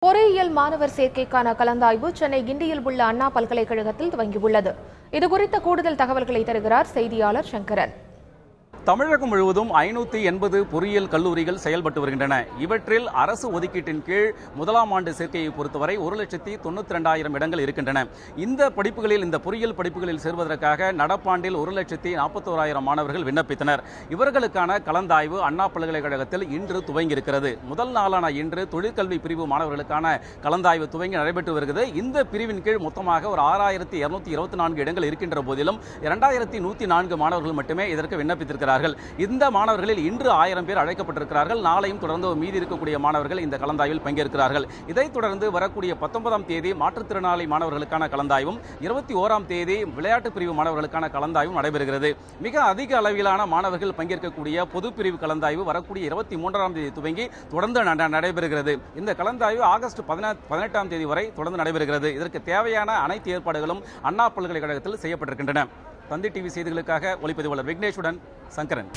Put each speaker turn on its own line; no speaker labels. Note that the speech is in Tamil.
பொறியியல் மாணவர் சேர்க்கைக்கான கலந்தாய்வு சென்னை கிண்டியில் உள்ள அண்ணா பல்கலைக்கழகத்தில் துவங்கியுள்ளது. இதுகுறித்த கூடுதல் தகவல்களை தருகிறார் செய்தியாளர் சங்கரன்.
தமிழகம் முழுவதும் 580 பொறியியல் கல்லூரிகள் செயல்பட்டு வருகின்றன. இவற்றில் அரசு ஒதுக்கீட்டின் கீழ் முதலாம் ஆண்டு சேர்க்கையை பொறுத்தவரை 1,92,000 இடங்கள் இருக்கின்றன. இந்த படிப்புகளில் இந்த பொறியியல் படிப்புகளில் சேர்வதற்காக நடப்பாண்டில் 1,41,000 மாணவர்கள் விண்ணப்பித்தனர். இவர்களுக்கான கலந்தாய்வு அண்ணா பல்கலைக்கழகத்தில் இன்று துவங்கியிருக்கிறது. முதல் நாளான இன்று தொழிற்கல்வி பிரிவு மாணவர்களுக்கான கலந்தாய்வு துவங்கி நடைபெற்று வருகிறது. இந்த பிரிவின் கீழ் மொத்தமாக ஒரு 6,224 இடங்கள் இருக்கின்ற போதிலும் 2,104 மாணவர்கள் மட்டுமே இதற்கு விண்ணப்பித்திருக்கிறார்கள். இந்த மாணவர்களில் இன்று 1000 பேர் அழைக்கப்பட்டிருக்கிறார்கள். நாளையும் தொடர்ந்து மீதி இருக்கக்கூடிய மாணவர்கள் இந்த கலந்தாய்வில் பங்கேற்கிறார்கள். இதைத் தொடர்ந்து வரக்கூடிய 19ஆம் தேதி மாற்றுத்திறனாளி மாணவர்களுக்கான கலந்தாய்வும் 21ஆம் தேதி விளையாட்டு பிரிவு மாணவர்களுக்கான கலந்தாய்வும் நடைபெறுகிறது. மிக அதிக அளவிலான மாணவர்கள் பங்கேற்கக்கூடிய பொது பிரிவு கலந்தாய்வு வரக்கூடிய 23ஆம் தேதி துவங்கி தொடர்ந்து நடைபெறுகிறது. இந்த கலந்தாய்வு ஆகஸ்ட் 18ஆம் தேதி வரை தொடர்ந்து நடைபெறுகிறது. இதற்கு தேவையான அனைத்து ஏற்பாடுகளும் அண்ணா பல்கலைக்கழகத்தில் செய்யப்பட்டிருக்கின்றன. தந்தி டிவி செய்திகளுக்காக ஒளிப்பதிவாளர் விக்னேஷுடன் சங்கரன்.